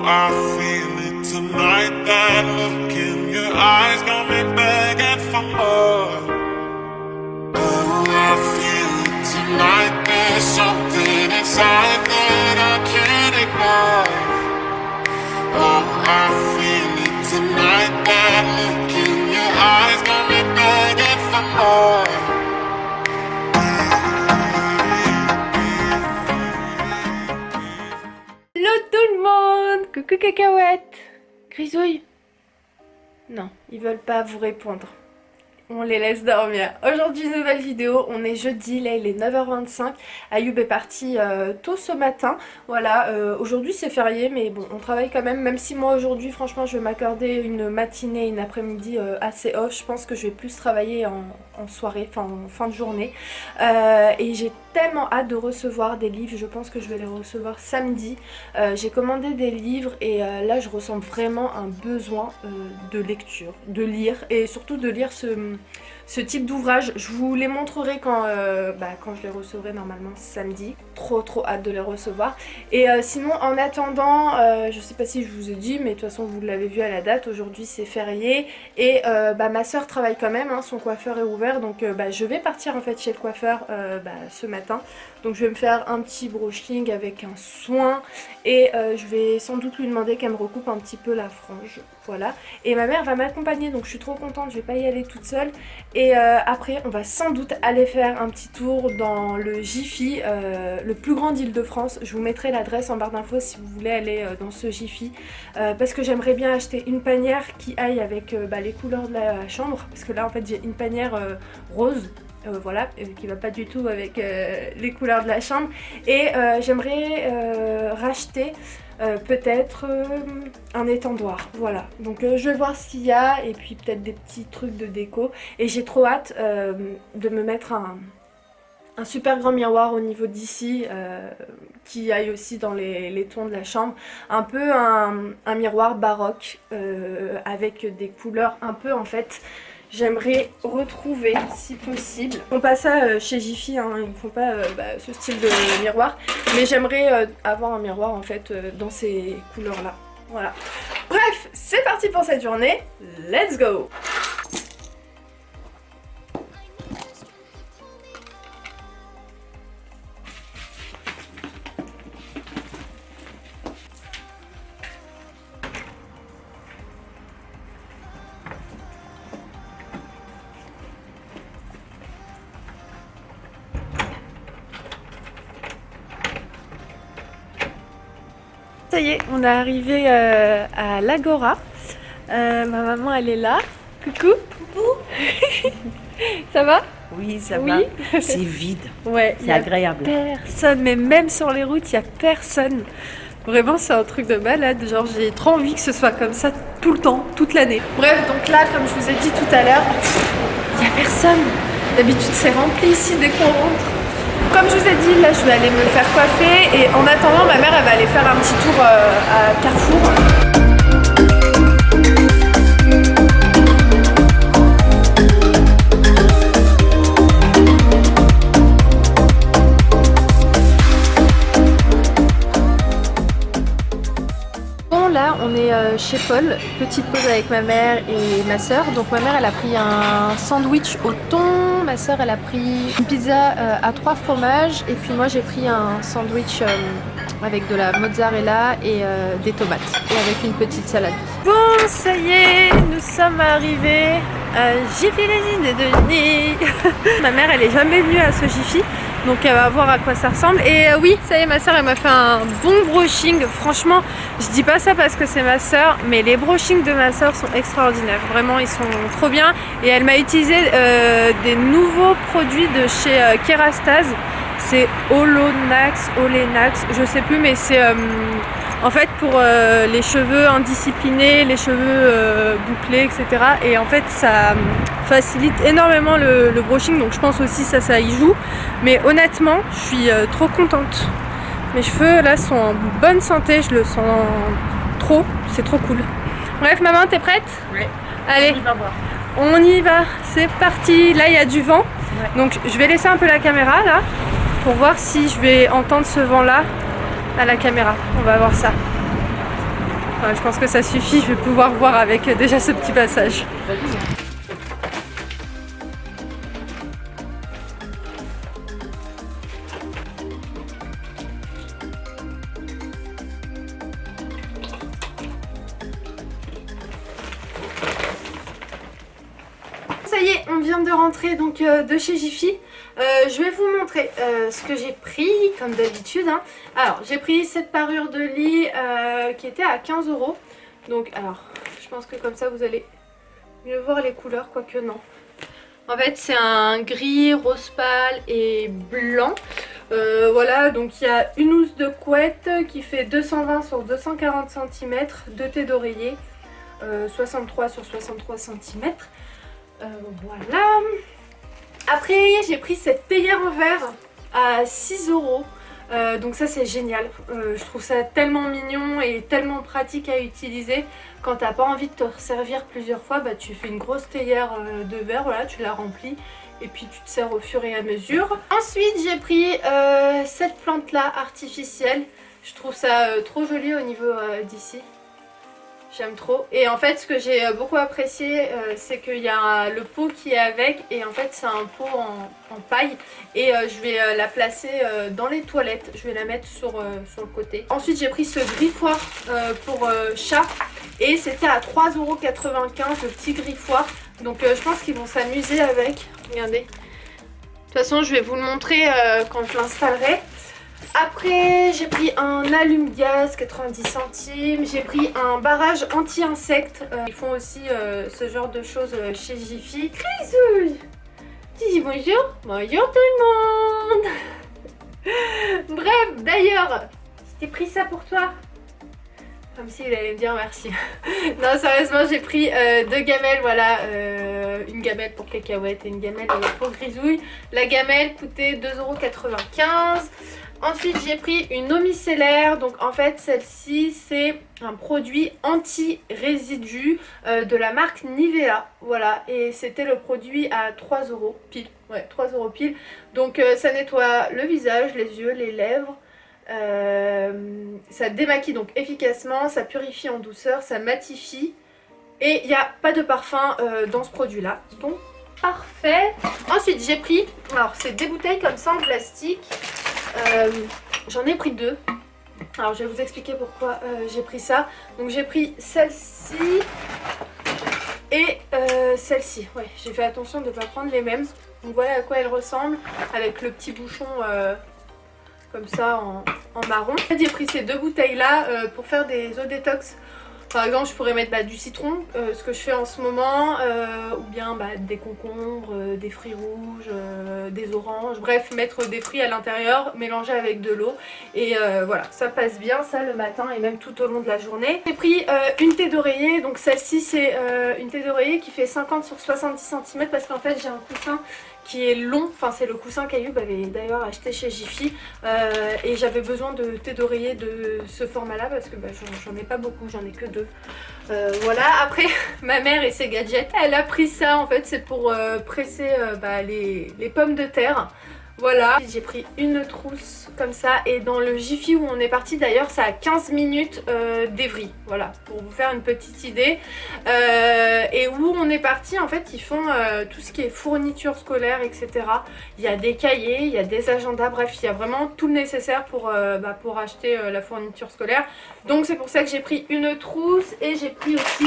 I feel it tonight. That look in your eyes got me begging for more. Oh, I feel it tonight. There's something inside that I can't ignore. Oh, I feel it tonight. That look in your eyes got me begging for more. Hello tout le monde! Coucou cacahuètes! Grisouille? Non, ils veulent pas vous répondre. On les laisse dormir. Aujourd'hui, nouvelle vidéo, on est jeudi, là il est 9h25. Ayoub est parti tôt ce matin. Voilà, aujourd'hui c'est férié, mais bon, on travaille quand même. Si moi aujourd'hui, franchement, je vais m'accorder une matinée, une après-midi assez off. Je pense que je vais plus travailler en soirée, enfin en fin de journée. Et j'ai tellement hâte de recevoir des livres. Je pense que je vais les recevoir samedi. J'ai commandé des livres et là je ressens vraiment un besoin de lecture, de lire et surtout de lire ce type d'ouvrage. Je vous les montrerai quand je les recevrai normalement samedi. Trop hâte de les recevoir. Et sinon en attendant, je sais pas si je vous ai dit, mais de toute façon vous l'avez vu à la date, aujourd'hui c'est férié. Et ma soeur travaille quand même, hein, son coiffeur est ouvert, donc je vais partir en fait chez le coiffeur ce matin. Donc je vais me faire un petit brushing avec un soin et je vais sans doute lui demander qu'elle me recoupe un petit peu la frange. Voilà. Et ma mère va m'accompagner, donc je suis trop contente, je vais pas y aller toute seule. Et après on va sans doute aller faire un petit tour dans le Jiffy, le plus grand d'Île-de-France. Je vous mettrai l'adresse en barre d'infos si vous voulez aller dans ce Jiffy. Parce que j'aimerais bien acheter une panière qui aille avec les couleurs de la chambre. Parce que là en fait j'ai une panière rose. Voilà, qui va pas du tout avec les couleurs de la chambre. Et j'aimerais racheter peut-être un étendoir. Voilà, donc je vais voir ce qu'il y a et puis peut-être des petits trucs de déco. Et j'ai trop hâte de me mettre un super grand miroir au niveau d'ici qui aille aussi dans les tons de la chambre. Un peu un miroir baroque avec des couleurs un peu en fait... J'aimerais retrouver, si possible. On passe ça chez Jiffy, hein, ils ne font pas ce style de miroir. Mais j'aimerais avoir un miroir en fait dans ces couleurs-là. Voilà. Bref, c'est parti pour cette journée. Let's go! Ça y est, on est arrivé à l'Agora. Ma maman, elle est là. Coucou. Coucou. Ça va? Oui, ça Oui. va. C'est vide. Ouais, c'est agréable. Personne, mais même sur les routes, il n'y a personne. Vraiment, c'est un truc de malade. Genre, j'ai trop envie que ce soit comme ça tout le temps, toute l'année. Bref, donc là, comme je vous ai dit tout à l'heure, il n'y a personne. D'habitude, c'est rempli ici dès qu'on rentre. Comme je vous ai dit, là je vais aller me faire coiffer et en attendant ma mère elle va aller faire un petit tour à Carrefour. Bon là on est chez Paul, petite pause avec ma mère et ma soeur. Donc ma mère elle a pris un sandwich au thon, ma soeur elle a pris une pizza à 3 fromages et puis moi j'ai pris un sandwich avec de la mozzarella et des tomates et avec une petite salade. Bon ça y est, nous sommes arrivés à Jiffy les États-Unis. Ma mère elle est jamais venue à ce Jiffy. Donc elle va voir à quoi ça ressemble. Et oui, ça y est, ma soeur elle m'a fait un bon brushing. Franchement, je dis pas ça parce que c'est ma soeur, mais les brushings de ma soeur sont extraordinaires. Vraiment, ils sont trop bien. Et elle m'a utilisé des nouveaux produits de chez Kerastase. C'est Olenax, je sais plus, mais c'est en fait pour les cheveux indisciplinés, les cheveux bouclés, etc. Et en fait ça facilite énormément le brushing, donc je pense aussi ça y joue. Mais honnêtement, je suis trop contente. Mes cheveux là sont en bonne santé, je le sens trop, c'est trop cool. Bref maman, t'es prête? Oui. Allez, on y va, c'est parti. Là il y a du vent, donc je vais laisser un peu la caméra là pour voir si je vais entendre ce vent là à la caméra. On va voir ça. Enfin, je pense que ça suffit, je vais pouvoir voir avec déjà ce petit passage. Ça y est, on vient de rentrer donc de chez Jiffy. Je vais vous montrer ce que j'ai pris comme d'habitude. Hein. Alors j'ai pris cette parure de lit qui était à 15 €. Donc alors je pense que comme ça vous allez mieux voir les couleurs, quoique non. En fait c'est un gris, rose pâle et blanc. Voilà, donc il y a une housse de couette qui fait 220 sur 240 cm, deux thés d'oreiller, 63 sur 63 cm. Voilà. Après j'ai pris cette théière en verre à 6 €. Donc ça c'est génial. Je trouve ça tellement mignon et tellement pratique à utiliser. Quand t'as pas envie de te servir plusieurs fois, bah, tu fais une grosse théière de verre, voilà, tu la remplis et puis tu te sers au fur et à mesure. Ensuite j'ai pris cette plante là artificielle. Je trouve ça trop joli au niveau d'ici. J'aime trop. Et en fait ce que j'ai beaucoup apprécié c'est qu'il y a le pot qui est avec. Et en fait c'est un pot en paille. Et je vais la placer dans les toilettes. Je vais la mettre sur le côté. Ensuite j'ai pris ce griffoir pour chat. Et c'était à 3,95 € le petit griffoir. Donc je pense qu'ils vont s'amuser avec. Regardez. De toute façon je vais vous le montrer quand je l'installerai. Après j'ai pris un allume-gaz 90 centimes, j'ai pris un barrage anti-insectes. Ils font aussi ce genre de choses chez Jiffy. Grisouille, dis bonjour. Bonjour tout le monde. Bref, d'ailleurs, j'ai pris ça pour toi. Comme s'il allait me dire merci. Non, sérieusement, j'ai pris deux gamelles, voilà. Une gamelle pour cacahuètes et une gamelle pour grisouille. La gamelle coûtait 2,95 €. Ensuite j'ai pris une eau micellaire, donc en fait celle-ci c'est un produit anti-résidus de la marque Nivea, voilà, et c'était le produit à 3 € pile, ouais 3 € pile, donc ça nettoie le visage, les yeux, les lèvres, ça démaquille donc efficacement, ça purifie en douceur, ça matifie et il n'y a pas de parfum dans ce produit là, donc parfait. Ensuite j'ai pris, alors c'est des bouteilles comme ça en plastique. J'en ai pris deux. Alors je vais vous expliquer pourquoi j'ai pris ça. Donc j'ai pris celle-ci et celle-ci. Ouais, j'ai fait attention de ne pas prendre les mêmes. Donc voilà à quoi elles ressemblent avec le petit bouchon comme ça en marron. J'ai pris ces deux bouteilles là pour faire des eaux détox. Par exemple je pourrais mettre du citron, ce que je fais en ce moment, ou bien des concombres, des fruits rouges, des oranges, bref mettre des fruits à l'intérieur, mélanger avec de l'eau et voilà, ça passe bien ça le matin et même tout au long de la journée. J'ai pris une thé d'oreiller, donc celle-ci c'est une thé d'oreiller qui fait 50 sur 70 cm parce qu'en fait j'ai un coussin qui est long, enfin c'est le coussin qu'Ayoub avait d'ailleurs acheté chez Jiffy et j'avais besoin de thé d'oreiller de ce format là parce que j'en ai pas beaucoup, j'en ai que deux. Voilà, après ma mère et ses gadgets, elle a pris ça en fait, c'est pour presser les pommes de terre. Voilà, j'ai pris une trousse comme ça et dans le Jiffy où on est parti d'ailleurs ça a 15 minutes d'Evry, voilà, pour vous faire une petite idée. Et où on est parti en fait ils font tout ce qui est fourniture scolaire etc. Il y a des cahiers, il y a des agendas, bref il y a vraiment tout le nécessaire pour acheter la fourniture scolaire. Donc c'est pour ça que j'ai pris une trousse et j'ai pris aussi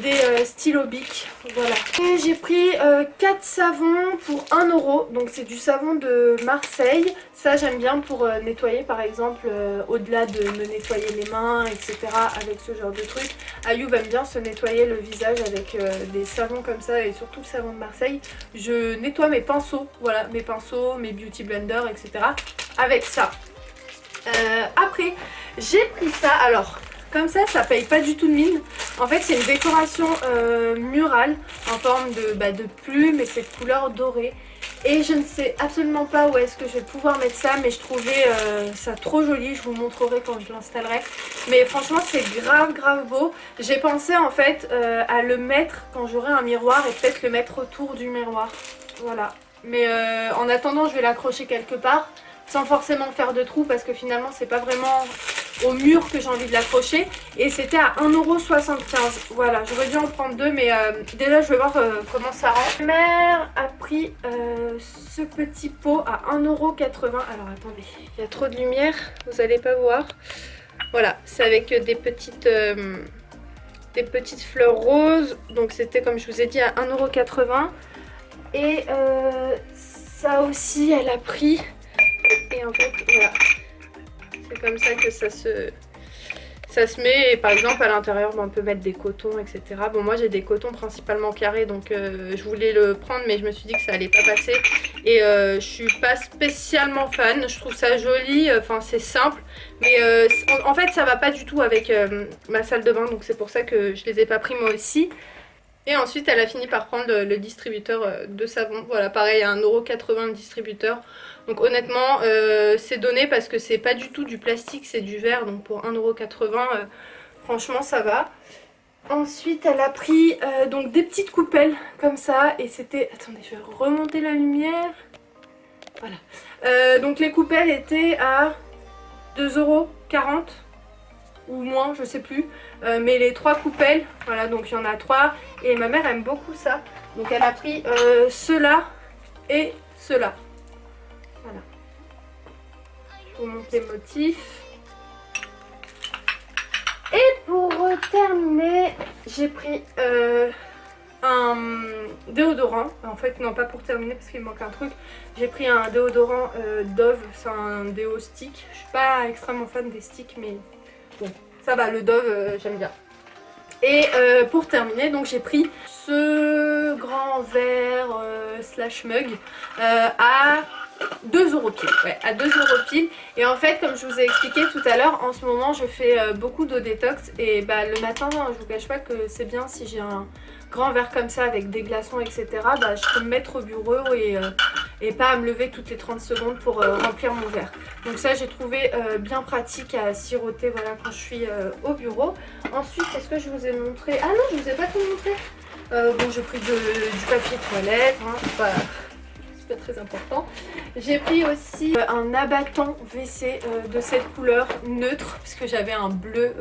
des stylos Bic, voilà. Et j'ai pris 4 savons pour 1 €, donc c'est du savon de Marseille. Ça j'aime bien pour nettoyer par exemple, au-delà de me nettoyer les mains etc. avec ce genre de truc. Ayoub aime bien se nettoyer le visage avec des savons comme ça et surtout le savon de Marseille. Je nettoie mes pinceaux, voilà, mes pinceaux, mes beauty blenders etc. avec ça. Après j'ai pris ça, alors comme ça paye pas du tout de mine. En fait c'est une décoration murale en forme de plume et cette couleur dorée. Et je ne sais absolument pas où est-ce que je vais pouvoir mettre ça, mais je trouvais ça trop joli, je vous montrerai quand je l'installerai. Mais franchement c'est grave beau. J'ai pensé en fait à le mettre quand j'aurai un miroir et peut-être le mettre autour du miroir. Voilà. Mais en attendant je vais l'accrocher quelque part sans forcément faire de trous parce que finalement c'est pas vraiment au mur que j'ai envie de l'accrocher. Et c'était à 1,75 €. Voilà, j'aurais dû en prendre deux, mais déjà je vais voir comment ça rend. Ma mère a pris ce petit pot à 1,80 €. Alors attendez, il y a trop de lumière, vous allez pas voir. Voilà, c'est avec des petites fleurs roses. Donc c'était, comme je vous ai dit, à 1,80 €. Et ça aussi, elle a pris. Et en fait, voilà. C'est comme ça que ça se met. Et par exemple, à l'intérieur, on peut mettre des cotons, etc. Bon, moi, j'ai des cotons principalement carrés. Donc, je voulais le prendre, mais je me suis dit que ça allait pas passer. Et je suis pas spécialement fan. Je trouve ça joli. Enfin, c'est simple. Mais en fait, ça va pas du tout avec ma salle de bain. Donc, c'est pour ça que je les ai pas pris moi aussi. Et ensuite, elle a fini par prendre le distributeur de savon. Voilà, pareil, à 1,80 € le distributeur. Donc honnêtement, c'est donné parce que c'est pas du tout du plastique, c'est du verre. Donc pour 1,80 €, franchement, ça va. Ensuite, elle a pris donc des petites coupelles comme ça. Et c'était... Attendez, je vais remonter la lumière. Voilà. Donc les coupelles étaient à 2,40 € ou moins, je sais plus. Mais les 3 coupelles, voilà, donc il y en a 3. Et ma mère aime beaucoup ça. Donc elle a pris ceux-là et ceux-là. Voilà. Je vous montre les motifs. Et pour terminer, j'ai pris un déodorant. En fait, non, pas pour terminer parce qu'il me manque un truc. J'ai pris un déodorant Dove. C'est un déo stick. Je suis pas extrêmement fan des sticks, mais bon, ça va, le Dove, j'aime bien. Et pour terminer, donc j'ai pris ce grand verre slash mug à 2 € pile. Ouais, à 2 € pile. Et en fait, comme je vous ai expliqué tout à l'heure, en ce moment je fais beaucoup d'eau détox. Et bah, le matin, je vous cache pas que c'est bien si j'ai un grand verre comme ça avec des glaçons, etc. Bah, je peux me mettre au bureau et pas à me lever toutes les 30 secondes pour remplir mon verre. Donc ça, j'ai trouvé bien pratique à siroter, voilà, quand je suis au bureau. Ensuite, est-ce que je vous ai montré... Ah non, je vous ai pas tout montré. Bon, j'ai pris du papier toilette, hein, c'est pas très important. J'ai pris aussi un abattant WC de cette couleur neutre, parce que j'avais un bleu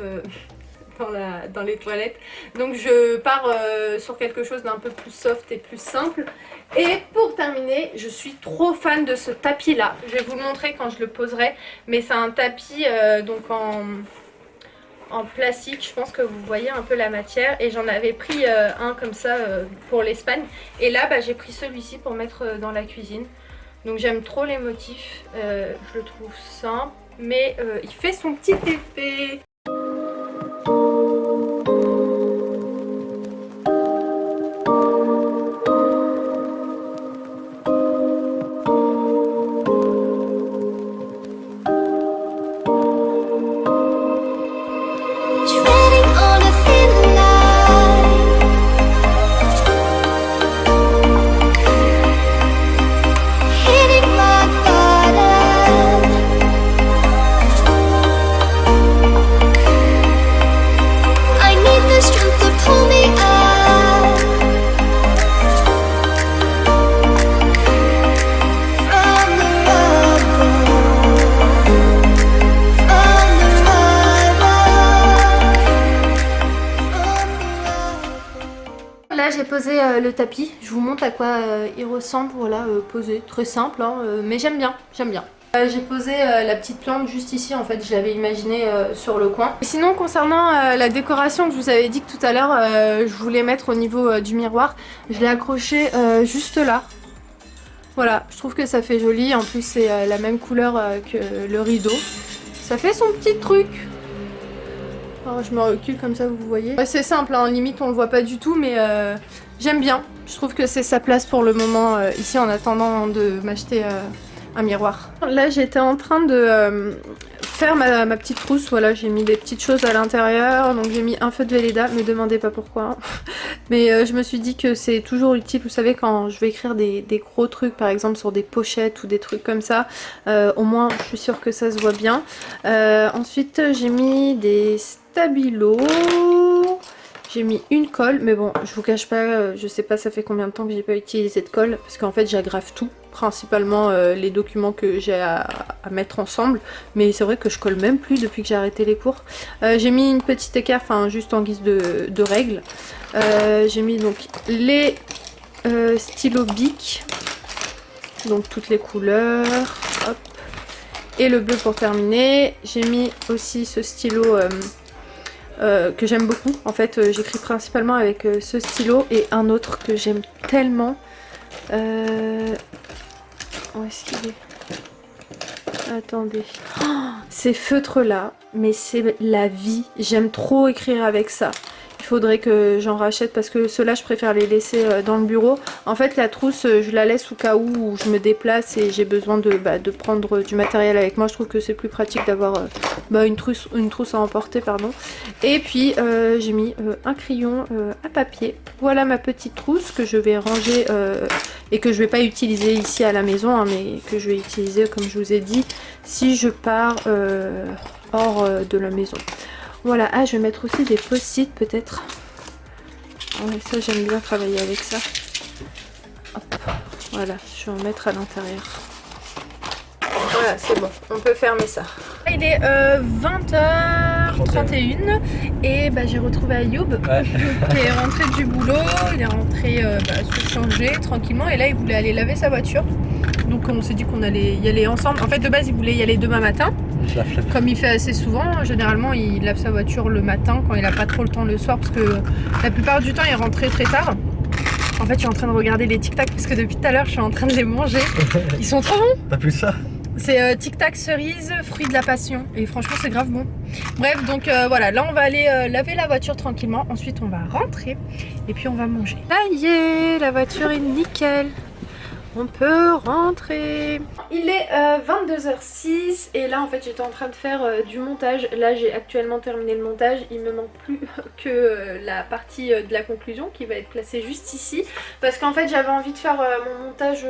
dans les toilettes. Donc je pars sur quelque chose d'un peu plus soft et plus simple. Et pour terminer, je suis trop fan de ce tapis là. Je vais vous le montrer quand je le poserai. Mais c'est un tapis donc en plastique. Je pense que vous voyez un peu la matière. Et j'en avais pris un comme ça pour l'Espagne. Et là, bah, j'ai pris celui-ci pour mettre dans la cuisine. Donc j'aime trop les motifs. Je le trouve simple. Mais il fait son petit effet. Là j'ai posé le tapis, je vous montre à quoi il ressemble, voilà, posé, très simple, hein, mais j'aime bien, j'aime bien. J'ai posé la petite plante juste ici, en fait je l'avais imaginé sur le coin. Sinon concernant la décoration que je vous avais dit que tout à l'heure je voulais mettre au niveau du miroir, je l'ai accroché juste là. Voilà, je trouve que ça fait joli, en plus c'est la même couleur que le rideau. Ça fait son petit truc. Alors, je me recule comme ça, vous voyez. Ouais, c'est simple, hein, limite on le voit pas du tout, mais j'aime bien. Je trouve que c'est sa place pour le moment ici en attendant de m'acheter un miroir. Là j'étais en train de faire ma petite trousse, voilà, j'ai mis des petites choses à l'intérieur, donc j'ai mis un feu de Velleda, me demandez pas pourquoi. Hein. Mais je me suis dit que c'est toujours utile, vous savez, quand je vais écrire des gros trucs, par exemple sur des pochettes ou des trucs comme ça, au moins je suis sûre que ça se voit bien. Ensuite j'ai mis des stabilos, J'ai mis une colle, mais bon, je vous cache pas, je sais pas ça fait combien de temps que j'ai pas utilisé de colle, parce qu'en fait j'agrafe tout, principalement les documents que j'ai à mettre ensemble, mais c'est vrai que je colle même plus depuis que j'ai arrêté les cours. J'ai mis une petite équerre, enfin juste en guise de règle. J'ai mis donc les stylos Bic, donc toutes les couleurs, hop, et le bleu pour terminer. J'ai mis aussi ce stylo que j'aime beaucoup. En fait, j'écris principalement avec ce stylo et un autre que j'aime tellement. Où est-ce qu'il est? Attendez. Oh, ces feutres là, mais c'est la vie. J'aime trop écrire avec ça. Il faudrait que j'en rachète parce que ceux-là je préfère les laisser dans le bureau. En fait la trousse je la laisse au cas où je me déplace et j'ai besoin de prendre du matériel avec moi. Je trouve que c'est plus pratique d'avoir une trousse à emporter, pardon. Et puis j'ai mis un crayon à papier. Voilà ma petite trousse que je vais ranger et que je vais pas utiliser ici à la maison, hein, mais que je vais utiliser comme je vous ai dit si je pars hors de la maison. Voilà, je vais mettre aussi des post-it peut-être. Ouais, ça j'aime bien travailler avec ça. Hop, voilà, je vais en mettre à l'intérieur. Voilà, c'est bon, on peut fermer ça. Il est 20h31 et j'ai retrouvé Ayoub qui est rentré du boulot, il est rentré se changer tranquillement et là il voulait aller laver sa voiture. Donc on s'est dit qu'on allait y aller ensemble. En fait de base il voulait y aller demain matin. Comme il fait assez souvent, généralement il lave sa voiture le matin quand il a pas trop le temps le soir parce que la plupart du temps il rentre très tard. En fait je suis en train de regarder les Tic Tac parce que depuis tout à l'heure je suis en train de les manger. Ils sont trop bons. T'as plus ça? C'est Tic Tac cerise, fruit de la passion et franchement c'est grave bon. Bref donc voilà, là on va aller laver la voiture tranquillement, ensuite on va rentrer et puis on va manger. Ça y est, la voiture est nickel. On peut rentrer. Il est 22h06 et là en fait j'étais en train de faire du montage. Là j'ai actuellement terminé le montage. Il me manque plus que la partie de la conclusion qui va être placée juste ici. Parce qu'en fait j'avais envie de faire mon montage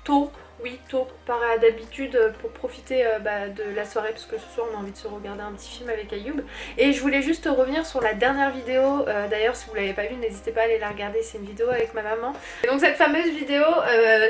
tôt. Oui, tôt, par d'habitude, pour profiter de la soirée, parce que ce soir on a envie de se regarder un petit film avec Ayoub. Et je voulais juste revenir sur la dernière vidéo, d'ailleurs si vous l'avez pas vue, n'hésitez pas à aller la regarder, c'est une vidéo avec ma maman. Et donc cette fameuse vidéo,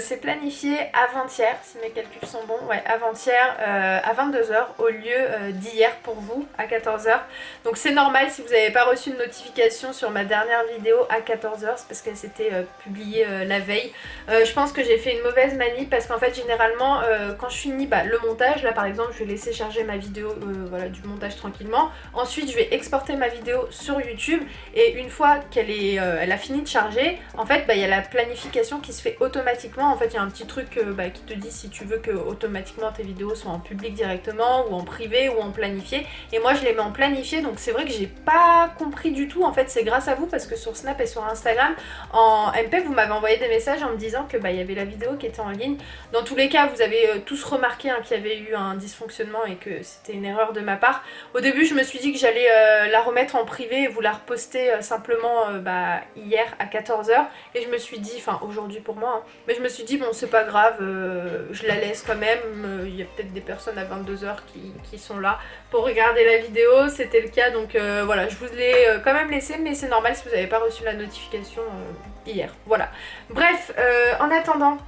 c'est planifié avant-hier, si mes calculs sont bons, ouais, avant-hier à 22h au lieu d'hier pour vous, à 14h. Donc c'est normal si vous n'avez pas reçu une notification sur ma dernière vidéo à 14h, c'est parce qu'elle s'était publiée la veille. Je pense que j'ai fait une mauvaise manip parce qu'en fait généralement quand je finis le montage, là par exemple je vais laisser charger ma vidéo voilà, du montage tranquillement, ensuite je vais exporter ma vidéo sur YouTube et une fois qu'elle elle a fini de charger, en fait il y a la planification qui se fait automatiquement. En fait il y a un petit truc qui te dit si tu veux que automatiquement tes vidéos soient en public directement ou en privé ou en planifié, et moi je les mets en planifié. Donc c'est vrai que j'ai pas compris du tout, en fait c'est grâce à vous parce que sur Snap et sur Instagram en MP vous m'avez envoyé des messages en me disant que il y avait la vidéo qui était en ligne. Dans tous les cas, vous avez tous remarqué qu'il y avait eu un dysfonctionnement et que c'était une erreur de ma part. Au début, je me suis dit que j'allais la remettre en privé et vous la reposter simplement hier à 14h. Et je me suis dit, enfin aujourd'hui pour moi, hein, mais je me suis dit bon c'est pas grave, je la laisse quand même. Il y a peut-être des personnes à 22h qui sont là pour regarder la vidéo, c'était le cas. Donc voilà, je vous l'ai quand même laissé, mais c'est normal si vous n'avez pas reçu la notification hier. Voilà. Bref, en attendant...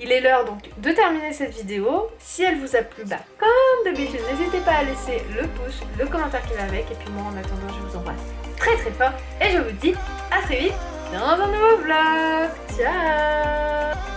Il est l'heure donc de terminer cette vidéo. Si elle vous a plu, comme d'habitude, n'hésitez pas à laisser le pouce, le commentaire qui va avec. Et puis moi en attendant, je vous embrasse très très fort. Et je vous dis à très vite dans un nouveau vlog. Ciao!